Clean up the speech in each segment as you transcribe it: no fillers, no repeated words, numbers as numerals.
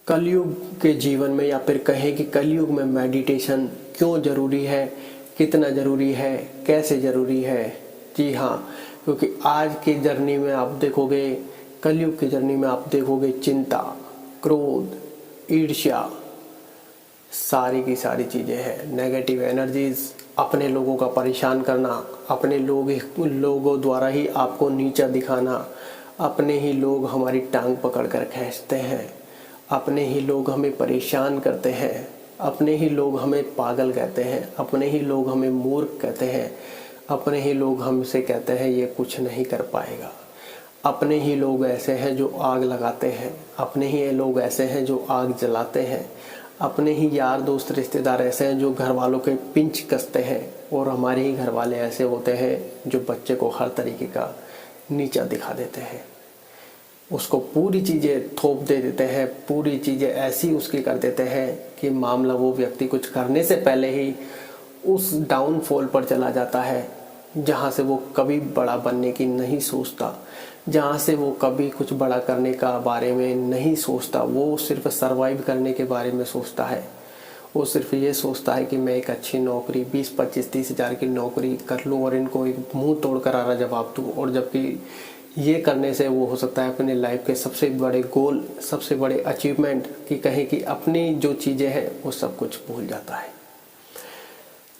कलयुग के जीवन में या फिर कहें कि कलयुग में मेडिटेशन क्यों ज़रूरी है, कितना ज़रूरी है, कैसे ज़रूरी है। जी हाँ, क्योंकि आज की जर्नी में आप देखोगे, कलयुग की जर्नी में आप देखोगे चिंता, क्रोध, ईर्ष्या, सारी की सारी चीज़ें हैं। नेगेटिव एनर्जीज, अपने लोगों का परेशान करना, अपने लोगों द्वारा ही आपको नीचा दिखाना, अपने ही लोग हमारी टांग पकड़ कर खींचते हैं, अपने ही लोग हमें परेशान करते हैं, अपने ही लोग हमें पागल कहते हैं, अपने ही लोग हमें मूर्ख कहते हैं, अपने ही लोग हमसे कहते हैं ये कुछ नहीं कर पाएगा। अपने ही लोग ऐसे हैं जो आग लगाते हैं, अपने ही लोग ऐसे हैं जो आग जलाते हैं, अपने ही यार दोस्त रिश्तेदार ऐसे हैं जो घर वालों के पिंच कसते हैं, और हमारे ही घर वाले ऐसे होते हैं जो बच्चे को हर तरीके का नीचा दिखा देते हैं, उसको पूरी चीज़ें थोप दे देते हैं, पूरी चीज़ें ऐसी उसकी कर देते हैं कि मामला वो व्यक्ति कुछ करने से पहले ही उस डाउनफॉल पर चला जाता है, जहाँ से वो कभी बड़ा बनने की नहीं सोचता, जहाँ से वो कभी कुछ बड़ा करने का बारे में नहीं सोचता। वो सिर्फ सरवाइव करने के बारे में सोचता है। वो सिर्फ ये सोचता है कि मैं एक अच्छी नौकरी 20, 25, 30 हज़ार की नौकरी कर लूँ और इनको एक मुंह तोड़ करारा जवाब दूँ, और जबकि ये करने से वो हो सकता है अपने लाइफ के सबसे बड़े गोल, सबसे बड़े अचीवमेंट की कहें कि अपनी जो चीज़ें हैं वो सब कुछ भूल जाता है।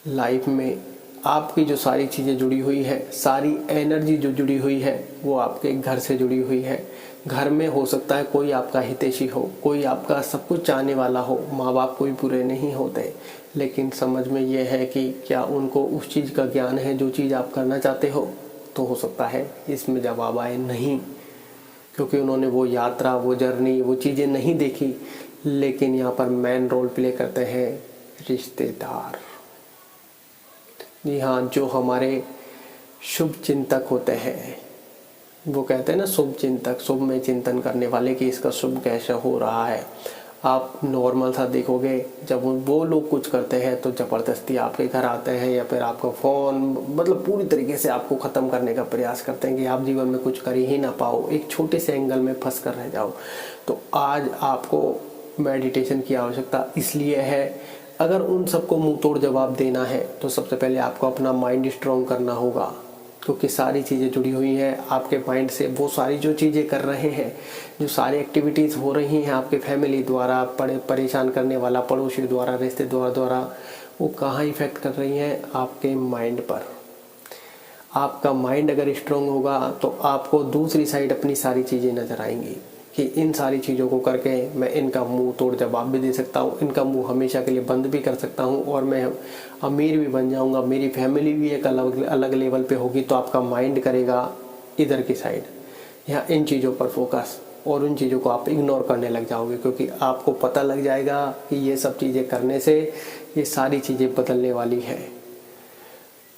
लाइफ में आपकी जो सारी चीज़ें जुड़ी हुई है, सारी एनर्जी जो जुड़ी हुई है, वो आपके घर से जुड़ी हुई है। घर में हो सकता है कोई आपका हितैषी हो, कोई आपका सब कुछ चाहने वाला हो, माँ बाप कोई बुरे नहीं होते, लेकिन समझ में ये है कि क्या उनको उस चीज़ का ज्ञान है जो चीज़ आप करना चाहते हो। तो हो सकता है इसमें जवाब आए नहीं, क्योंकि उन्होंने वो यात्रा, वो जर्नी, वो चीज़ें नहीं देखी। लेकिन यहाँ पर मेन रोल प्ले करते हैं रिश्तेदार। जी हाँ, जो हमारे शुभ चिंतक होते हैं। वो कहते हैं ना, शुभ चिंतक, शुभ में चिंतन करने वाले कि इसका शुभ कैसे हो रहा है। आप नॉर्मल सा देखोगे, जब वो लोग कुछ करते हैं तो ज़बरदस्ती आपके घर आते हैं, या फिर आपका फ़ोन, मतलब पूरी तरीके से आपको ख़त्म करने का प्रयास करते हैं कि आप जीवन में कुछ कर ही ना पाओ, एक छोटे से एंगल में फंस कर रह जाओ। तो आज आपको मेडिटेशन की आवश्यकता इसलिए है। अगर उन सबको मुंह तोड़ जवाब देना है तो सबसे पहले आपको अपना माइंड स्ट्रॉन्ग करना होगा, क्योंकि सारी चीज़ें जुड़ी हुई हैं आपके माइंड से। वो सारी जो चीज़ें कर रहे हैं, जो सारी एक्टिविटीज़ हो रही हैं आपके फैमिली द्वारा, परेशान करने वाला पड़ोसी द्वारा, रिश्तेदार द्वारा, वो कहाँ इफेक्ट कर रही हैं? आपके माइंड पर। आपका माइंड अगर स्ट्रॉन्ग होगा तो आपको दूसरी साइड अपनी सारी चीज़ें नज़र आएंगी कि इन सारी चीज़ों को करके मैं इनका मुंह तोड़ जवाब भी दे सकता हूँ, इनका मुंह हमेशा के लिए बंद भी कर सकता हूँ, और मैं अमीर भी बन जाऊँगा, मेरी फैमिली भी एक अलग अलग लेवल पे होगी। तो आपका माइंड करेगा इधर की साइड, यहाँ इन चीज़ों पर फोकस, और उन चीज़ों को आप इग्नोर करने लग जाओगे, क्योंकि आपको पता लग जाएगा कि ये सब चीज़ें करने से ये सारी चीज़ें बदलने वाली है।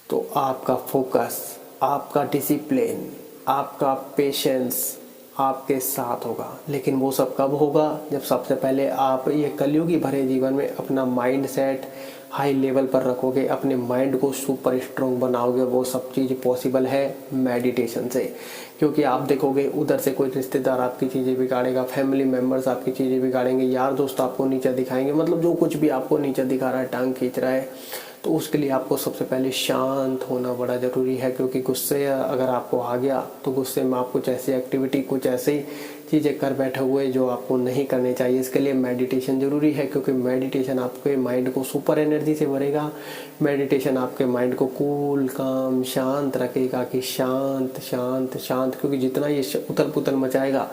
तो आपका फोकस, आपका डिसिप्लिन, आपका पेशेंस आपके साथ होगा। लेकिन वो सब कब होगा? जब सबसे पहले आप ये कलयुगी भरे जीवन में अपना माइंड सेट हाई लेवल पर रखोगे, अपने माइंड को सुपर स्ट्रॉन्ग बनाओगे। वो सब चीज़ पॉसिबल है मेडिटेशन से, क्योंकि आप देखोगे उधर से कोई रिश्तेदार आपकी चीज़ें बिगाड़ेगा, फैमिली मेम्बर्स आपकी चीज़ें बिगाड़ेंगे, यार दोस्त आपको नीचा दिखाएंगे, मतलब जो कुछ भी आपको नीचा दिखा रहा है, टांग खींच रहा है, तो उसके लिए आपको सबसे पहले शांत होना बड़ा ज़रूरी है। क्योंकि गुस्से अगर आपको आ गया तो गुस्से में आप कुछ ऐसी एक्टिविटी, कुछ ऐसी चीज़ें कर बैठे हुए जो आपको नहीं करने चाहिए। इसके लिए मेडिटेशन ज़रूरी है, क्योंकि मेडिटेशन आपके माइंड को सुपर एनर्जी से भरेगा। मेडिटेशन आपके माइंड को कूल, काम, शांत रखेगा कि शांत शांत शांत, क्योंकि जितना ये उथल पुथल मचाएगा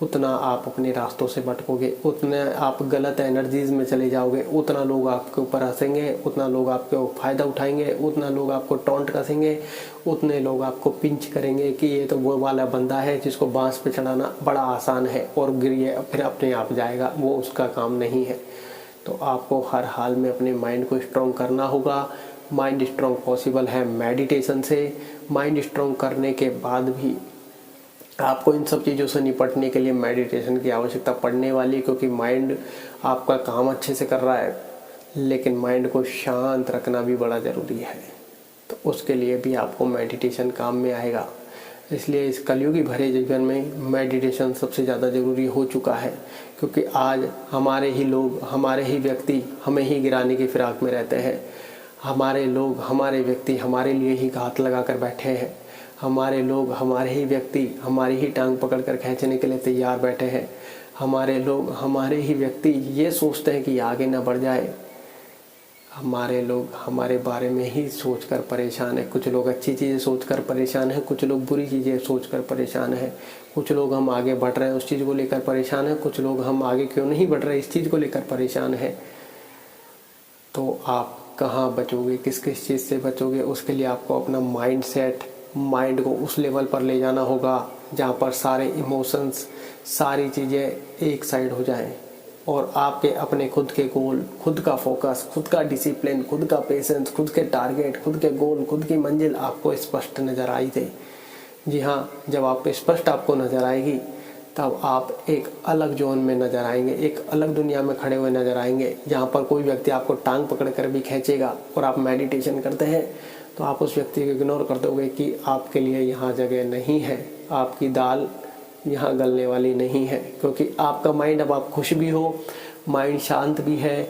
उतना आप अपने रास्तों से भटकोगे, उतने आप गलत एनर्जीज में चले जाओगे, उतना लोग आपके ऊपर हंसेंगे, उतना लोग आपके फ़ायदा उठाएंगे, उतना लोग आपको टॉन्ट कसेंगे, उतने लोग आपको पिंच करेंगे कि ये तो वो वाला बंदा है जिसको बांस पे चढ़ाना बड़ा आसान है और गिरिए फिर अपने आप जाएगा, वो उसका काम नहीं है। तो आपको हर हाल में अपने माइंड को स्ट्रॉन्ग करना होगा। माइंड स्ट्रॉन्ग पॉसिबल है मेडिटेशन से। माइंड स्ट्रॉन्ग करने के बाद भी आपको इन सब चीज़ों से निपटने के लिए मेडिटेशन की आवश्यकता पड़ने वाली, क्योंकि माइंड आपका काम अच्छे से कर रहा है, लेकिन माइंड को शांत रखना भी बड़ा ज़रूरी है। तो उसके लिए भी आपको मेडिटेशन काम में आएगा। इसलिए इस कलयुगी भरे जीवन में मेडिटेशन सबसे ज़्यादा ज़रूरी हो चुका है। क्योंकि आज हमारे ही लोग, हमारे ही व्यक्ति हमें ही गिराने की फिराक में रहते हैं। हमारे लोग, हमारे व्यक्ति हमारे लिए ही घात लगा कर बैठे हैं। हमारे लोग, हमारे ही व्यक्ति हमारी ही टांग पकड़ कर खींचने के लिए तैयार बैठे हैं। हमारे लोग, हमारे ही व्यक्ति ये सोचते हैं कि आगे ना बढ़ जाए। हमारे लोग हमारे बारे में ही सोचकर परेशान है। कुछ लोग अच्छी चीज़ें सोचकर परेशान हैं, कुछ लोग बुरी चीज़ें सोचकर परेशान हैं। कुछ लोग हम आगे बढ़ रहे हैं उस चीज़ को लेकर परेशान हैं, कुछ लोग हम आगे क्यों नहीं बढ़ रहे इस चीज़ को लेकर परेशान हैं। तो आप कहाँ बचोगे, किस किस चीज़ से बचोगे, उसके लिए आपको अपना माइंड सेट, माइंड को उस लेवल पर ले जाना होगा जहाँ पर सारे इमोशंस, सारी चीज़ें एक साइड हो जाएं और आपके अपने खुद के गोल, खुद का फोकस, खुद का डिसिप्लिन, खुद का पेशेंस, खुद के टारगेट, खुद के गोल, खुद की मंजिल आपको स्पष्ट नज़र आई दे। जी हाँ, जब आप स्पष्ट आपको नज़र आएगी तब आप एक अलग जोन में नज़र आएंगे, एक अलग दुनिया में खड़े हुए नज़र आएंगे जहाँ पर कोई व्यक्ति आपको टांग पकड़ कर भी खींचेगा और आप मेडिटेशन करते हैं तो आप उस व्यक्ति को इग्नोर कर दोगे कि आपके लिए यहाँ जगह नहीं है, आपकी दाल यहाँ गलने वाली नहीं है। क्योंकि आपका माइंड, अब आप खुश भी हो, माइंड शांत भी है,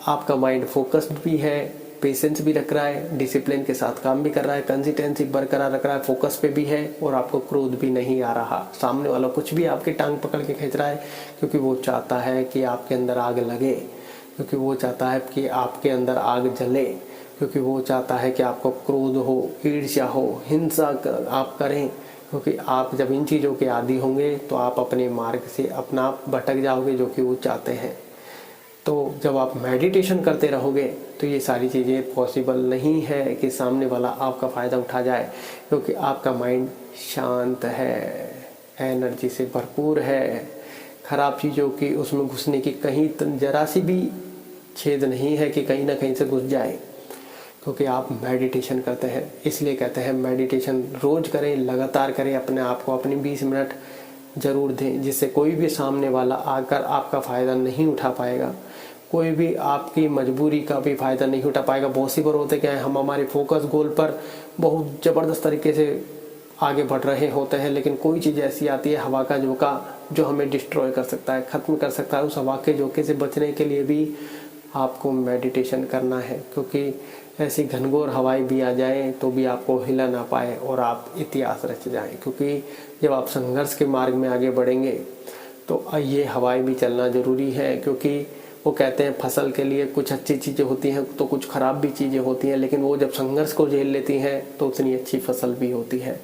आपका माइंड फोकस्ड भी है, पेशेंस भी रख रहा है, डिसिप्लिन के साथ काम भी कर रहा है, कंसिस्टेंसी बरकरार रख रहा है, फोकस पे भी है और आपको क्रोध भी नहीं आ रहा। सामने वाला कुछ भी आपकी टांग पकड़ के खींच रहा है क्योंकि वो चाहता है कि आपके अंदर आग लगे, क्योंकि वो चाहता है कि आपके अंदर आग जले, क्योंकि वो चाहता है कि आपको क्रोध हो, ईर्ष्या हो, हिंसा आप करें। क्योंकि आप जब इन चीज़ों के आदी होंगे तो आप अपने मार्ग से अपना आप भटक जाओगे, जो कि वो चाहते हैं। तो जब आप मेडिटेशन करते रहोगे तो ये सारी चीज़ें पॉसिबल नहीं है कि सामने वाला आपका फ़ायदा उठा जाए, क्योंकि आपका माइंड शांत है, एनर्जी से भरपूर है। ख़राब चीज़ों की उसमें घुसने की कहीं जरा सी भी छेद नहीं है कि कहीं ना कहीं से घुस जाए, क्योंकि आप मेडिटेशन करते हैं। इसलिए कहते हैं मेडिटेशन रोज़ करें, लगातार करें, अपने आप को अपनी 20 मिनट ज़रूर दें, जिससे कोई भी सामने वाला आकर आपका फ़ायदा नहीं उठा पाएगा, कोई भी आपकी मजबूरी का भी फ़ायदा नहीं उठा पाएगा। बहुत सी बार होते क्या है, हम हमारे फोकस गोल पर बहुत ज़बरदस्त तरीके से आगे बढ़ रहे होते हैं, लेकिन कोई चीज़ ऐसी आती है, हवा का झोंका, जो हमें डिस्ट्रॉय कर सकता है, ख़त्म कर सकता है। उस हवा के झोंके से बचने के लिए भी आपको मेडिटेशन करना है, क्योंकि ऐसी घनघोर हवाएं भी आ जाए तो भी आपको हिला ना पाए और आप इतिहास रच जाएं। क्योंकि जब आप संघर्ष के मार्ग में आगे बढ़ेंगे तो ये हवाएं भी चलना ज़रूरी है, क्योंकि वो कहते हैं फसल के लिए कुछ अच्छी चीज़ें होती हैं तो कुछ ख़राब भी चीज़ें होती हैं, लेकिन वो जब संघर्ष को झेल लेती हैं तो उतनी अच्छी फसल भी होती है।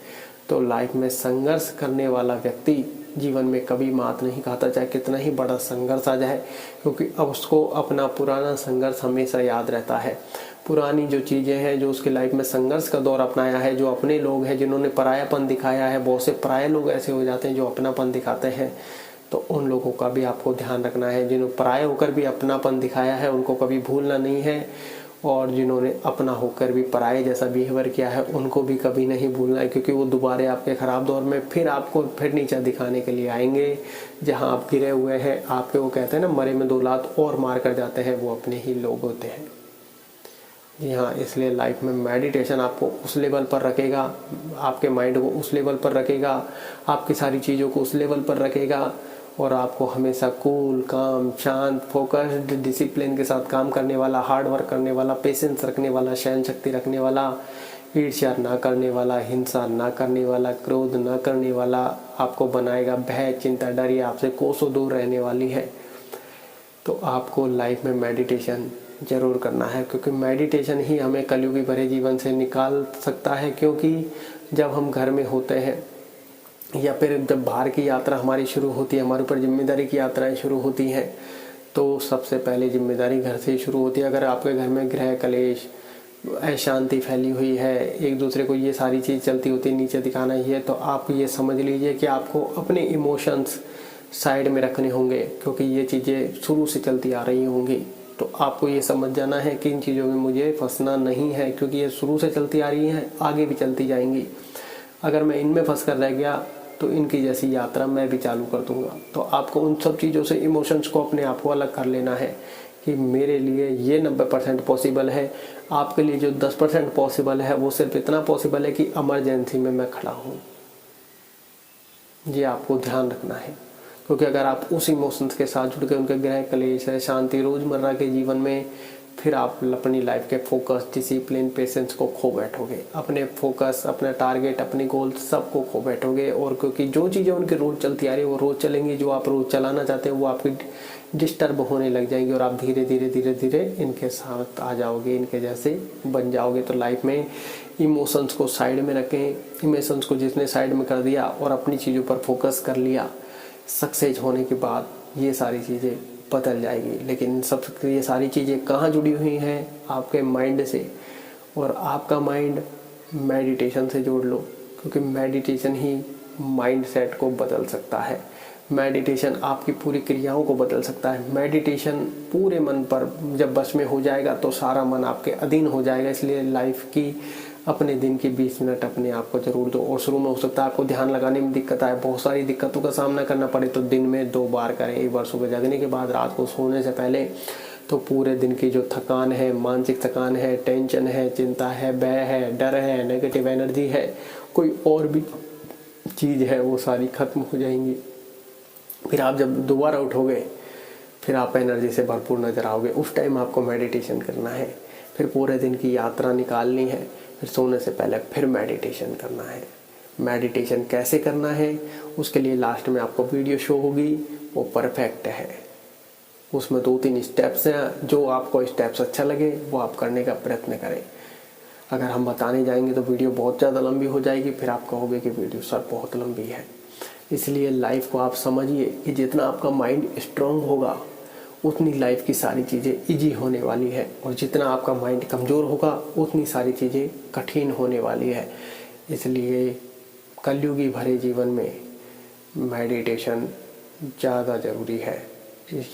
तो लाइफ में संघर्ष करने वाला व्यक्ति जीवन में कभी मात नहीं खाता, चाहे कितना ही बड़ा संघर्ष आ जाए, क्योंकि अब उसको अपना पुराना संघर्ष हमेशा याद रहता है। पुरानी जो चीज़ें हैं, जो उसके लाइफ में संघर्ष का दौर अपनाया है, जो अपने लोग हैं जिन्होंने परायापन दिखाया है, बहुत से पराये लोग ऐसे हो जाते हैं जो अपनापन दिखाते हैं, तो उन लोगों का भी आपको ध्यान रखना है। जिन्होंने पराये होकर भी अपनापन दिखाया है उनको कभी भूलना नहीं है, और जिन्होंने अपना होकर भी पराये जैसा बिहेवियर किया है उनको भी कभी नहीं भूलना है, क्योंकि वो दोबारा आपके ख़राब दौर में फिर आपको फिर नीचा दिखाने के लिए आएंगे। जहां आप गिरे हुए हैं, आपके वो कहते हैं ना, मरे में 2 लात और मार कर जाते हैं, वो अपने ही लोग होते हैं। जी हाँ, इसलिए लाइफ में मेडिटेशन आपको उस लेवल पर रखेगा, आपके माइंड को उस लेवल पर रखेगा, आपकी सारी चीज़ों को उस लेवल पर रखेगा, और आपको हमेशा कूल, काम, शांत, फोकस्ड, डिसिप्लिन के साथ काम करने वाला, हार्ड वर्क करने वाला, पेशेंस रखने वाला, सहन शक्ति रखने वाला, ईर्ष्या ना करने वाला, हिंसा ना करने वाला, क्रोध ना करने वाला आपको बनाएगा। भय, चिंता, डर ये आपसे कोसों दूर रहने वाली है। तो आपको लाइफ में मेडिटेशन ज़रूर करना है, क्योंकि मेडिटेशन ही हमें कलयुगी भरे जीवन से निकाल सकता है। क्योंकि जब हम घर में होते हैं या फिर जब बाहर की यात्रा हमारी शुरू होती है, हमारे ऊपर जिम्मेदारी की यात्राएं शुरू होती हैं, तो सबसे पहले जिम्मेदारी घर से ही शुरू होती है। अगर आपके घर में गृह कलेश, अशांति फैली हुई है, एक दूसरे को ये सारी चीज़ चलती होती है, नीचे दिखाना ही है, तो आप ये समझ लीजिए कि आपको अपने इमोशंस साइड में रखने होंगे, क्योंकि ये चीज़ें शुरू से चलती आ रही होंगी। तो आपको ये समझ जाना है कि इन चीज़ों में मुझे फंसना नहीं है, क्योंकि ये शुरू से चलती आ रही हैं, आगे भी चलती जाएंगी। अगर मैं इनमें फंस कर रह गया तो इनकी जैसी यात्रा मैं भी चालू कर दूंगा। तो आपको उन सब चीज़ों से इमोशंस को अपने आप को अलग कर लेना है कि मेरे लिए ये 90% पॉसिबल है, आपके लिए जो 10% पॉसिबल है वो सिर्फ इतना पॉसिबल है कि इमरजेंसी में मैं खड़ा हूँ। ये आपको ध्यान रखना है, क्योंकि अगर आप उस इमोशंस के साथ जुड़ के उनके ग्रह क्लेश है, शांति रोजमर्रा के जीवन में, फिर आप अपनी लाइफ के फोकस, डिसिप्लिन, पेशेंस को खो बैठोगे, अपने फोकस, अपना टारगेट, अपने गोल सबको खो बैठोगे। और क्योंकि जो चीज़ें उनकी रोज चलती आ रही है वो रोज चलेंगी, जो आप रोज चलाना चाहते हैं वो आपकी डिस्टर्ब होने लग जाएंगी और आप धीरे धीरे धीरे धीरे इनके साथ आ जाओगे, इनके जैसे बन जाओगे। तो लाइफ में इमोशंस को साइड में रखें। इमोशंस को जिसने साइड में कर दिया और अपनी चीज़ों पर फोकस कर लिया, सक्सेस होने के बाद ये सारी चीज़ें बदल जाएगी। लेकिन सब ये सारी चीज़ें कहाँ जुड़ी हुई हैं? आपके माइंड से। और आपका माइंड मेडिटेशन से जोड़ लो, क्योंकि मेडिटेशन ही माइंड सेट को बदल सकता है। मेडिटेशन आपकी पूरी क्रियाओं को बदल सकता है। मेडिटेशन पूरे मन पर जब बस में हो जाएगा तो सारा मन आपके अधीन हो जाएगा। इसलिए लाइफ की अपने दिन की 20 मिनट अपने आप को जरूर दो। और शुरू में हो सकता है आपको ध्यान लगाने में दिक्कत आए, बहुत सारी दिक्कतों का सामना करना पड़े, तो दिन में 2 बार करें। एक बार सुबह जगने के बाद, रात को सोने से पहले। तो पूरे दिन की जो थकान है, मानसिक थकान है, टेंशन है, चिंता है, भय है, डर है, नेगेटिव एनर्जी है, कोई और भी चीज़ है, वो सारी खत्म हो जाएंगी। फिर आप जब दोबारा उठोगे फिर आप एनर्जी से भरपूर नजर आओगे। उस टाइम आपको मेडिटेशन करना है। फिर पूरे दिन की यात्रा निकालनी है। फिर सोने से पहले फिर मेडिटेशन करना है। मेडिटेशन कैसे करना है उसके लिए लास्ट में आपको वीडियो शो होगी, वो परफेक्ट है। उसमें 2-3 स्टेप्स हैं, जो आपको स्टेप्स अच्छा लगे वो आप करने का प्रयत्न करें। अगर हम बताने जाएंगे तो वीडियो बहुत ज़्यादा लंबी हो जाएगी, फिर आप कहोगे कि वीडियो सर बहुत लंबी है। इसलिए लाइफ को आप समझिए कि जितना आपका माइंड स्ट्रांग होगा उतनी लाइफ की सारी चीज़ें इजी होने वाली है, और जितना आपका माइंड कमज़ोर होगा उतनी सारी चीज़ें कठिन होने वाली है। इसलिए कलयुगी भरे जीवन में मेडिटेशन ज़्यादा ज़रूरी है।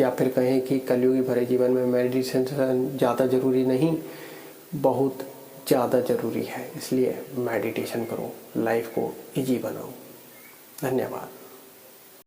या फिर कहें कि कलयुगी भरे जीवन में मेडिटेशन ज़्यादा ज़रूरी नहीं, बहुत ज़्यादा ज़रूरी है। इसलिए मेडिटेशन करो, लाइफ को इजी बनाओ। धन्यवाद।